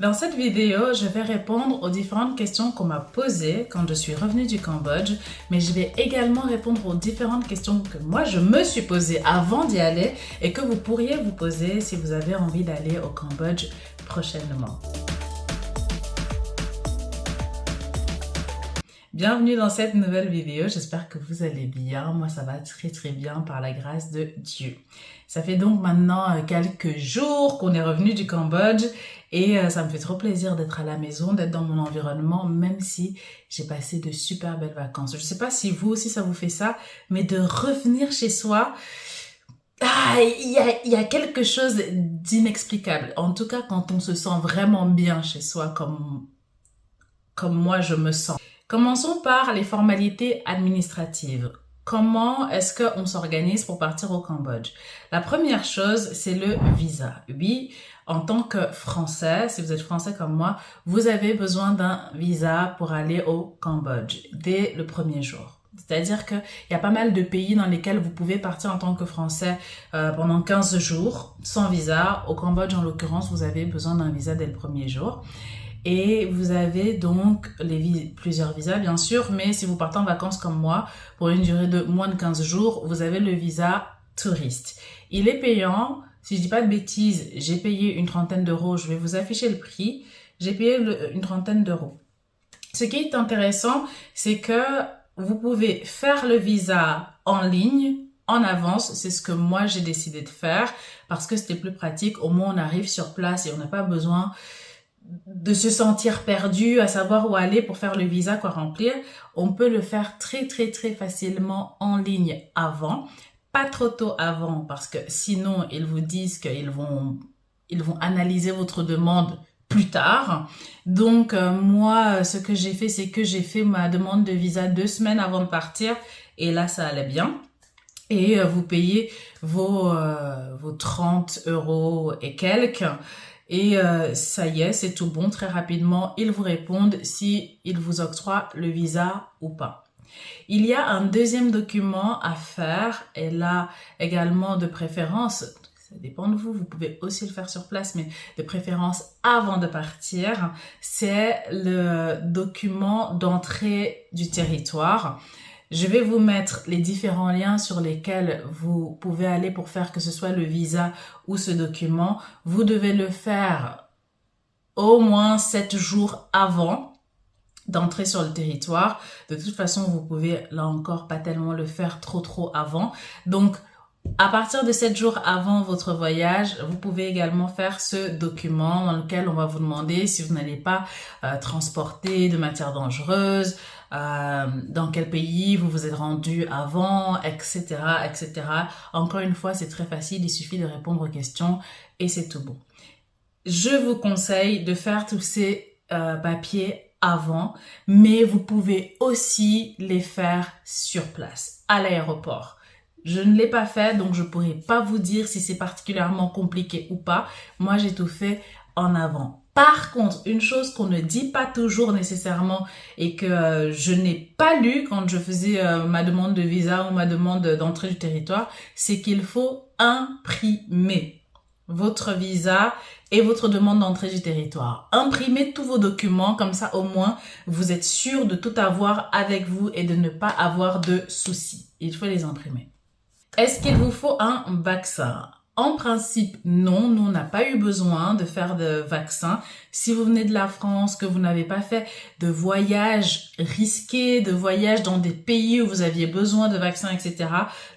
Dans cette vidéo, je vais répondre aux différentes questions qu'on m'a posées quand je suis revenue du Cambodge, mais je vais également répondre aux différentes questions que moi je me suis posées avant d'y aller et que vous pourriez vous poser si vous avez envie d'aller au Cambodge prochainement. Bienvenue dans cette nouvelle vidéo, j'espère que vous allez bien. Moi ça va très bien par la grâce de Dieu. Ça fait donc maintenant quelques jours qu'on est revenu du Cambodge et ça me fait trop plaisir d'être à la maison, d'être dans mon environnement, même si j'ai passé de super belles vacances. Je sais pas si vous aussi ça vous fait ça, mais de revenir chez soi, il y a quelque chose d'inexplicable. En tout cas quand on se sent vraiment bien chez soi comme moi je me sens. Commençons par les formalités administratives. Comment est-ce qu'on s'organise pour partir au Cambodge? La première chose, c'est le visa. Oui, en tant que Français, si vous êtes Français comme moi, vous avez besoin d'un visa pour aller au Cambodge dès le premier jour. C'est-à-dire qu'il y a pas mal de pays dans lesquels vous pouvez partir en tant que Français pendant 15 jours sans visa. Au Cambodge, en l'occurrence, vous avez besoin d'un visa dès le premier jour. Et vous avez donc plusieurs visas bien sûr, mais si vous partez en vacances comme moi, pour une durée de moins de 15 jours, vous avez le visa touriste. Il est payant, si je dis pas de bêtises, j'ai payé une trentaine d'euros, je vais vous afficher le prix, j'ai payé une trentaine d'euros. Ce qui est intéressant, c'est que vous pouvez faire le visa en ligne, en avance, c'est ce que moi j'ai décidé de faire, parce que c'était plus pratique, au moins on arrive sur place et on n'a pas besoin de se sentir perdu, à savoir où aller pour faire le visa, quoi remplir. On peut le faire très facilement en ligne avant, pas trop tôt avant, parce que sinon ils vous disent qu'ils vont analyser votre demande plus tard. Donc moi, ce que j'ai fait, c'est que j'ai fait ma demande de visa 2 semaines avant de partir, et là ça allait bien. Et vous payez vos 30 euros et quelques. Et ça y est, c'est tout bon. Très rapidement, ils vous répondent si ils vous octroient le visa ou pas. Il y a un deuxième document à faire, et là également de préférence, ça dépend de vous, vous pouvez aussi le faire sur place, mais de préférence avant de partir, c'est le document d'entrée du territoire. Je vais vous mettre les différents liens sur lesquels vous pouvez aller pour faire que ce soit le visa ou ce document. Vous devez le faire au moins 7 jours avant d'entrer sur le territoire. De toute façon, vous pouvez là encore pas tellement le faire trop avant. Donc, à partir de 7 jours avant votre voyage, vous pouvez également faire ce document dans lequel on va vous demander si vous n'allez pas transporter de matières dangereuses, dans quel pays vous vous êtes rendu avant, etc. Encore une fois, c'est très facile, il suffit de répondre aux questions et c'est tout bon. Je vous conseille de faire tous ces papiers avant, mais vous pouvez aussi les faire sur place, à l'aéroport. Je ne l'ai pas fait, donc je pourrais pas vous dire si c'est particulièrement compliqué ou pas. Moi, j'ai tout fait en avant. Par contre, une chose qu'on ne dit pas toujours nécessairement et que je n'ai pas lu quand je faisais ma demande de visa ou ma demande d'entrée du territoire, c'est qu'il faut imprimer votre visa et votre demande d'entrée du territoire. Imprimez tous vos documents, comme ça au moins vous êtes sûr de tout avoir avec vous et de ne pas avoir de soucis. Il faut les imprimer. Est-ce qu'il vous faut un vaccin? En principe, non, nous on n'a pas eu besoin de faire de vaccin. Si vous venez de la France, que vous n'avez pas fait de voyage risqué, de voyage dans des pays où vous aviez besoin de vaccins, etc.,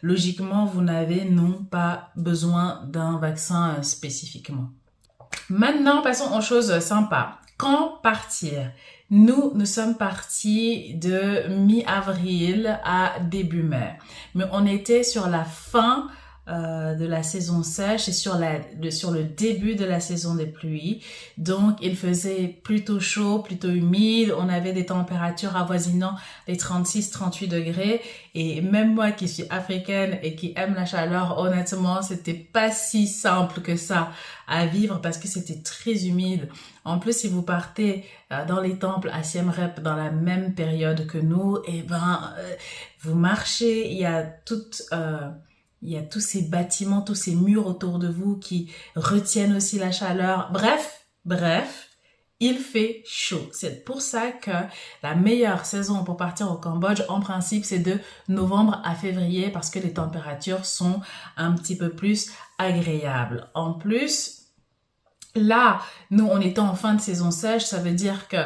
logiquement, vous n'avez non pas besoin d'un vaccin spécifiquement. Maintenant, passons aux choses sympas. Quand partir? Nous sommes partis de mi-avril à début mai. Mais on était sur la fin de la saison sèche et sur le début de la saison des pluies. Donc, il faisait plutôt chaud, plutôt humide. On avait des températures avoisinant les 36-38 degrés. Et même moi qui suis africaine et qui aime la chaleur, honnêtement, c'était pas si simple que ça à vivre parce que c'était très humide. En plus, si vous partez dans les temples à Siem Reap dans la même période que nous, vous marchez, il y a tous ces bâtiments, tous ces murs autour de vous qui retiennent aussi la chaleur. Bref, il fait chaud. C'est pour ça que la meilleure saison pour partir au Cambodge, en principe, c'est de novembre à février parce que les températures sont un petit peu plus agréables. En plus, là, nous, on était en fin de saison sèche, ça veut dire que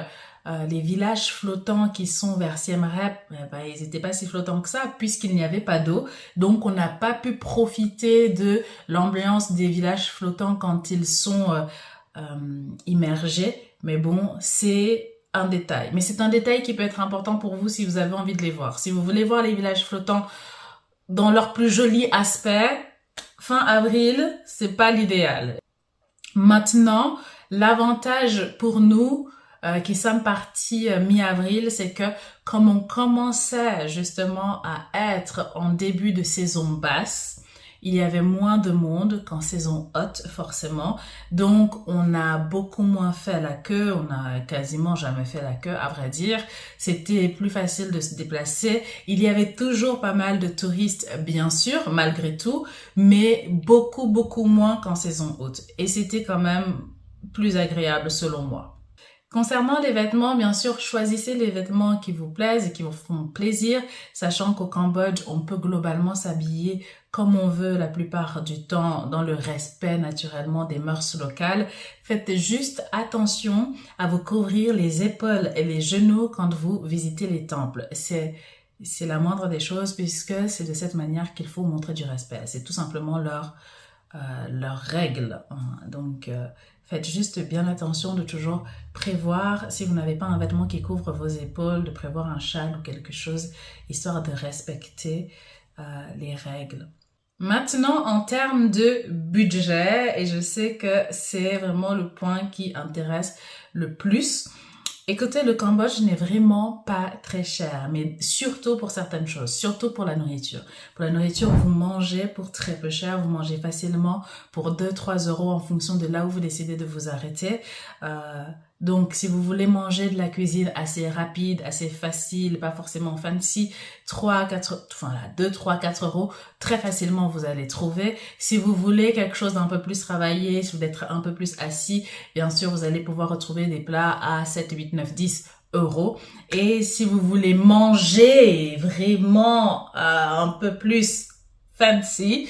les villages flottants qui sont vers Siem Reap, ils n'étaient pas si flottants que ça puisqu'il n'y avait pas d'eau. Donc, on n'a pas pu profiter de l'ambiance des villages flottants quand ils sont immergés. Mais bon, c'est un détail. Mais c'est un détail qui peut être important pour vous si vous avez envie de les voir. Si vous voulez voir les villages flottants dans leur plus joli aspect, fin avril, c'est pas l'idéal. Maintenant, l'avantage pour nous qui sommes partis mi-avril, c'est que comme on commençait justement à être en début de saison basse, il y avait moins de monde qu'en saison haute, forcément. Donc, on a beaucoup moins fait la queue. On a quasiment jamais fait la queue, à vrai dire. C'était plus facile de se déplacer. Il y avait toujours pas mal de touristes, bien sûr, malgré tout, mais beaucoup, beaucoup moins qu'en saison haute. Et c'était quand même plus agréable, selon moi. Concernant les vêtements, bien sûr, choisissez les vêtements qui vous plaisent et qui vous font plaisir, sachant qu'au Cambodge, on peut globalement s'habiller comme on veut la plupart du temps, dans le respect naturellement des mœurs locales. Faites juste attention à vous couvrir les épaules et les genoux quand vous visitez les temples. C'est la moindre des choses puisque c'est de cette manière qu'il faut montrer du respect. C'est tout simplement leur règle. Donc, faites juste bien attention de toujours prévoir, si vous n'avez pas un vêtement qui couvre vos épaules, de prévoir un châle ou quelque chose, histoire de respecter les règles. Maintenant, en termes de budget, et je sais que c'est vraiment le point qui intéresse le plus, écoutez, le Cambodge n'est vraiment pas très cher, mais surtout pour certaines choses, surtout pour la nourriture. Pour la nourriture, vous mangez pour très peu cher, vous mangez facilement pour 2-3 euros en fonction de là où vous décidez de vous arrêter. Donc, si vous voulez manger de la cuisine assez rapide, assez facile, pas forcément fancy, 2, 3, 4 euros, très facilement vous allez trouver. Si vous voulez quelque chose d'un peu plus travaillé, si vous êtes un peu plus assis, bien sûr, vous allez pouvoir retrouver des plats à 7, 8, 9, 10 euros. Et si vous voulez manger vraiment un peu plus fancy,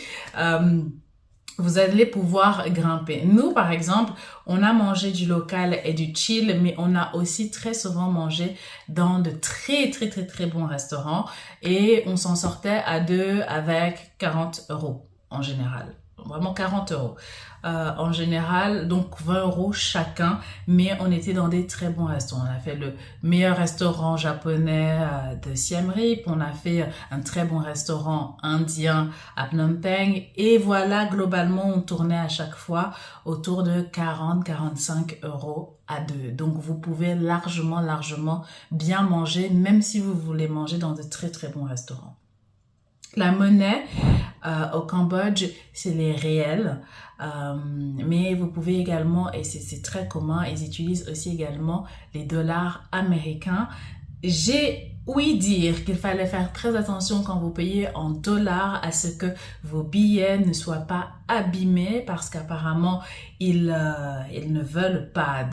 vous allez pouvoir grimper. Nous, par exemple, on a mangé du local et du chill, mais on a aussi très souvent mangé dans de très, très, très, très bons restaurants et on s'en sortait à deux avec 40 euros en général. Vraiment 40 euros en général, donc 20 euros chacun, mais on était dans des très bons restaurants. On a fait le meilleur restaurant japonais de Siem Reap, on a fait un très bon restaurant indien à Phnom Penh, et voilà, globalement, on tournait à chaque fois autour de 40-45 euros à deux. Donc, vous pouvez largement bien manger, même si vous voulez manger dans de très très bons restaurants. La monnaie au Cambodge, c'est les réels, mais vous pouvez également, et c'est très commun, ils utilisent aussi également les dollars américains. J'ai ouï dire qu'il fallait faire très attention quand vous payez en dollars à ce que vos billets ne soient pas abîmés parce qu'apparemment ils ne veulent pas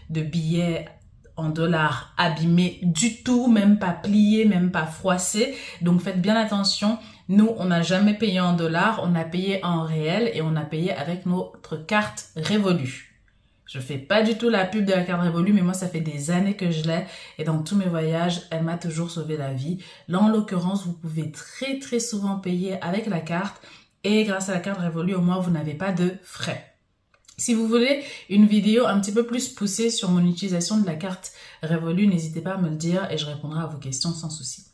de billets en dollars abîmés du tout, même pas pliés, même pas froissés. Donc faites bien attention. Nous, on n'a jamais payé en dollars, on a payé en réel et on a payé avec notre carte Revolut. Je fais pas du tout la pub de la carte Revolut, mais moi, ça fait des années que je l'ai et dans tous mes voyages, elle m'a toujours sauvé la vie. Là, en l'occurrence, vous pouvez très, très souvent payer avec la carte et grâce à la carte Revolut, au moins, vous n'avez pas de frais. Si vous voulez une vidéo un petit peu plus poussée sur mon utilisation de la carte Revolut, n'hésitez pas à me le dire et je répondrai à vos questions sans souci.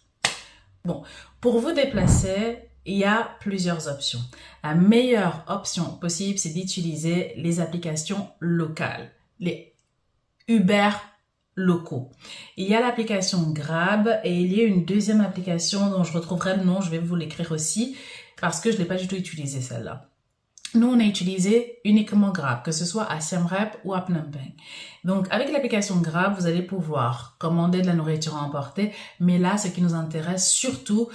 Bon, pour vous déplacer, il y a plusieurs options. La meilleure option possible, c'est d'utiliser les applications locales, les Uber locaux. Il y a l'application Grab et il y a une deuxième application dont je retrouverai le nom, je vais vous l'écrire aussi parce que je ne l'ai pas du tout utilisée celle-là. Nous, on a utilisé uniquement Grab, que ce soit à Siem Reap ou à Phnom Penh. Donc, avec l'application Grab, vous allez pouvoir commander de la nourriture à emporter. Mais là, ce qui nous intéresse surtout,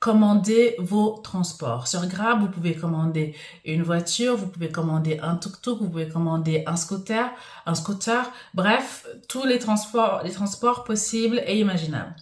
commander vos transports. Sur Grab, vous pouvez commander une voiture, vous pouvez commander un tuk-tuk, vous pouvez commander un scooter, bref, tous les transports possibles et imaginables.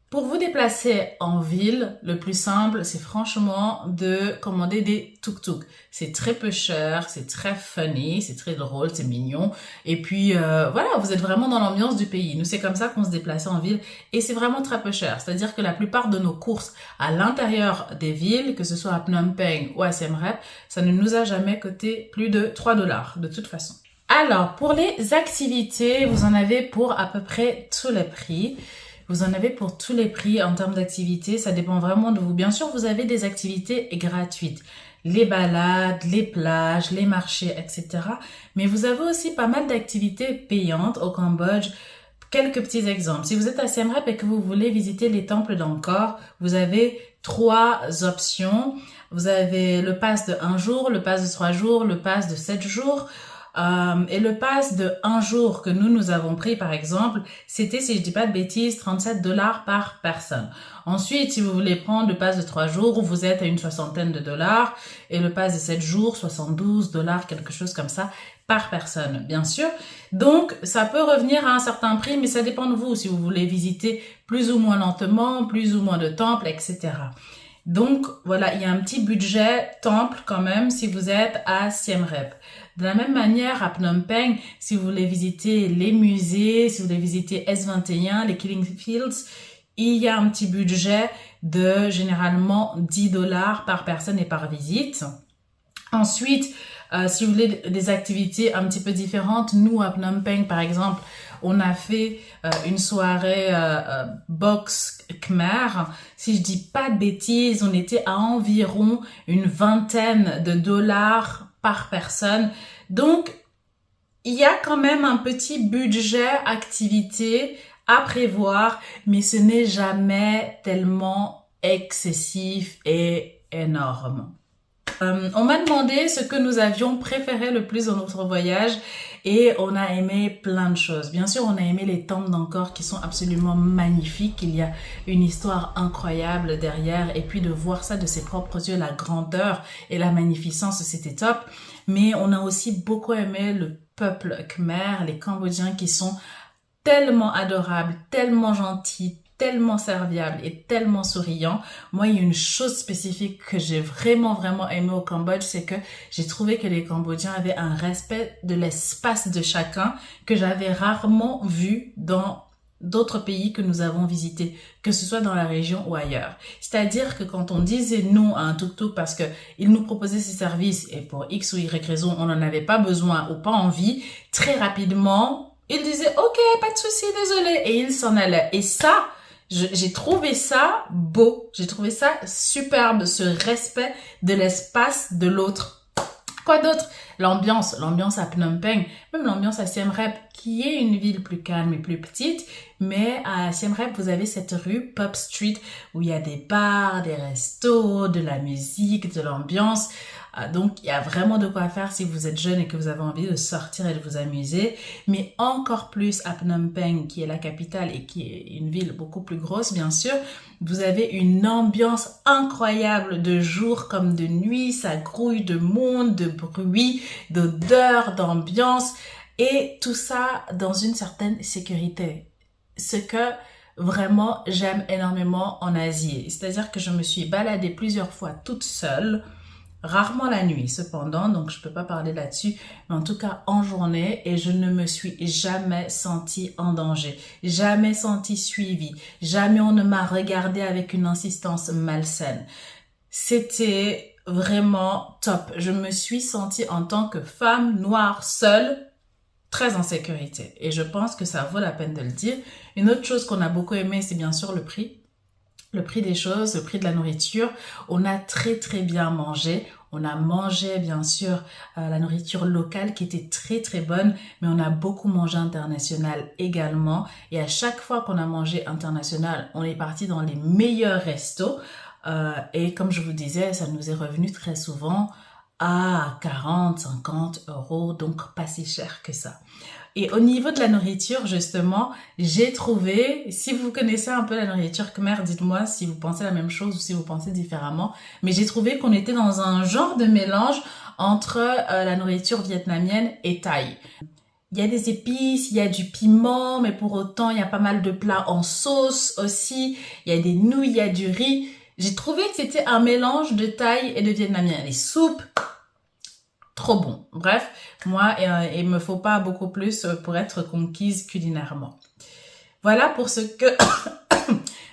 Pour vous déplacer en ville, le plus simple, c'est franchement de commander des tuk-tuk. C'est très peu cher, c'est très funny, c'est très drôle, c'est mignon. Et puis, voilà, vous êtes vraiment dans l'ambiance du pays. Nous, c'est comme ça qu'on se déplaçait en ville et c'est vraiment très peu cher. C'est-à-dire que la plupart de nos courses à l'intérieur des villes, que ce soit à Phnom Penh ou à Siem Reap, ça ne nous a jamais coûté plus de 3 $ de toute façon. Alors, pour les activités, vous en avez pour à peu près tous les prix. Vous en avez pour tous les prix en termes d'activités, ça dépend vraiment de vous. Bien sûr, vous avez des activités gratuites, les balades, les plages, les marchés, etc. Mais vous avez aussi pas mal d'activités payantes au Cambodge. Quelques petits exemples. Si vous êtes à Siem Reap et que vous voulez visiter les temples d'Angkor, vous avez 3 options. Vous avez le pass de 1 jour, le pass de 3 jours, le pass de 7 jours. Et le pass de 1 jour que nous avons pris, par exemple, c'était, si je dis pas de bêtises, 37 $ par personne. Ensuite, si vous voulez prendre le pass de 3 jours, vous êtes à une soixantaine de dollars. Et le pass de 7 jours, 72 $, quelque chose comme ça, par personne, bien sûr. Donc, ça peut revenir à un certain prix, mais ça dépend de vous, si vous voulez visiter plus ou moins lentement, plus ou moins de temples, etc. Donc, voilà, il y a un petit budget temple quand même si vous êtes à Siem Reap. De la même manière, à Phnom Penh, si vous voulez visiter les musées, si vous voulez visiter S21, les Killing Fields, il y a un petit budget de généralement 10 $ par personne et par visite. Ensuite, si vous voulez des activités un petit peu différentes, nous à Phnom Penh par exemple, on a fait une soirée boxe khmer. Si je dis pas de bêtises, on était à environ une vingtaine de dollars par personne. Donc, il y a quand même un petit budget activité à prévoir, mais ce n'est jamais tellement excessif et énorme. On m'a demandé ce que nous avions préféré le plus dans notre voyage et on a aimé plein de choses. Bien sûr, on a aimé les temples d'Angkor qui sont absolument magnifiques. Il y a une histoire incroyable derrière et puis de voir ça de ses propres yeux, la grandeur et la magnificence, c'était top. Mais on a aussi beaucoup aimé le peuple khmer, les Cambodgiens qui sont tellement adorables, tellement gentils, tellement serviable et tellement souriant. Moi, il y a une chose spécifique que j'ai vraiment aimé au Cambodge, c'est que j'ai trouvé que les Cambodgiens avaient un respect de l'espace de chacun que j'avais rarement vu dans d'autres pays que nous avons visités, que ce soit dans la région ou ailleurs. C'est-à-dire que quand on disait non à un tuk-tuk parce que il nous proposait ses services et pour X ou Y raison, on n'en avait pas besoin ou pas envie, très rapidement, il disait « Ok, pas de souci, désolé » et il s'en allait. Et ça, j'ai trouvé ça beau, j'ai trouvé ça superbe, ce respect de l'espace de l'autre. Quoi d'autre? L'ambiance à Phnom Penh, même l'ambiance à Siem Reap, qui est une ville plus calme et plus petite, mais à Siem Reap, vous avez cette rue Pop Street où il y a des bars, des restos, de la musique, de l'ambiance. Donc, il y a vraiment de quoi faire si vous êtes jeune et que vous avez envie de sortir et de vous amuser. Mais encore plus à Phnom Penh, qui est la capitale et qui est une ville beaucoup plus grosse, bien sûr. Vous avez une ambiance incroyable de jour comme de nuit. Ça grouille de monde, de bruit, d'odeur, d'ambiance. Et tout ça dans une certaine sécurité. Ce que vraiment j'aime énormément en Asie. C'est-à-dire que je me suis baladée plusieurs fois toute seule. Rarement la nuit, cependant, donc je peux pas parler là-dessus, mais en tout cas en journée, et je ne me suis jamais sentie en danger, jamais sentie suivie, jamais on ne m'a regardé avec une insistance malsaine. C'était vraiment top. Je me suis sentie en tant que femme noire seule, très en sécurité, et je pense que ça vaut la peine de le dire. Une autre chose qu'on a beaucoup aimé, c'est bien sûr le prix. Le prix des choses, le prix de la nourriture. On a très bien mangé. On a mangé bien sûr la nourriture locale qui était très bonne, mais on a beaucoup mangé international également. Et à chaque fois qu'on a mangé international, on est parti dans les meilleurs restos. Et comme je vous disais, ça nous est revenu très souvent à 40, 50 €, donc pas si cher que ça. Et au niveau de la nourriture, justement, j'ai trouvé, si vous connaissez un peu la nourriture khmer, dites-moi si vous pensez la même chose ou si vous pensez différemment. Mais j'ai trouvé qu'on était dans un genre de mélange entre la nourriture vietnamienne et thaï. Il y a des épices, il y a du piment, mais pour autant, il y a pas mal de plats en sauce aussi. Il y a des nouilles, il y a du riz. J'ai trouvé que c'était un mélange de thaï et de vietnamien. Les soupes, trop bon. Bref, moi, il me faut pas beaucoup plus pour être conquise culinairement. Voilà pour ce que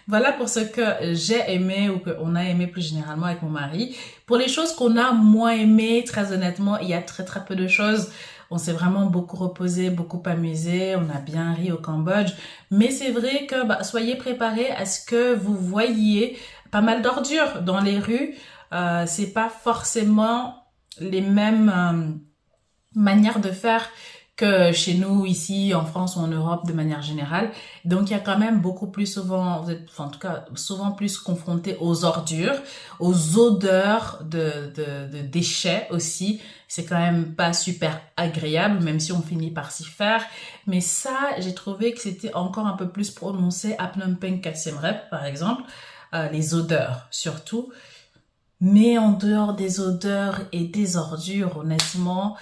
voilà pour ce que j'ai aimé ou qu'on a aimé plus généralement avec mon mari. Pour les choses qu'on a moins aimées, très honnêtement, il y a très très peu de choses. On s'est vraiment beaucoup reposé, beaucoup amusé, on a bien ri au Cambodge. Mais c'est vrai que soyez préparés à ce que vous voyiez pas mal d'ordures dans les rues. C'est pas forcément les mêmes manières de faire que chez nous, ici, en France ou en Europe, de manière générale. Donc, il y a quand même beaucoup plus souvent, en tout cas, souvent plus confronté aux ordures, aux odeurs de déchets aussi. C'est quand même pas super agréable, même si on finit par s'y faire. Mais ça, j'ai trouvé que c'était encore un peu plus prononcé à Phnom Penh qu'à Siem Reap, par exemple. Les odeurs, surtout. Mais en dehors des odeurs et des ordures, honnêtement,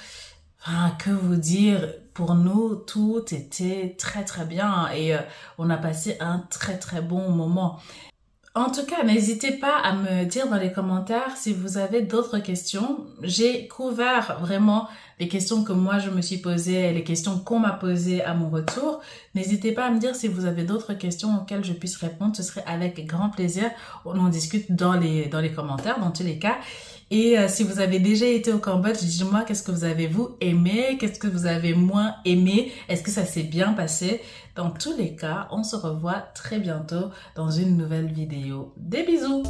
enfin, que vous dire, pour nous, tout était très très bien et on a passé un très très bon moment. En tout cas, n'hésitez pas à me dire dans les commentaires si vous avez d'autres questions. J'ai couvert vraiment les questions que moi je me suis posées, les questions qu'on m'a posées à mon retour. N'hésitez pas à me dire si vous avez d'autres questions auxquelles je puisse répondre. Ce serait avec grand plaisir. On en discute dans les commentaires, dans tous les cas. Et si vous avez déjà été au Cambodge, dites-moi qu'est-ce que vous avez vous aimé, qu'est-ce que vous avez moins aimé, est-ce que ça s'est bien passé? Dans tous les cas, on se revoit très bientôt dans une nouvelle vidéo. Des bisous!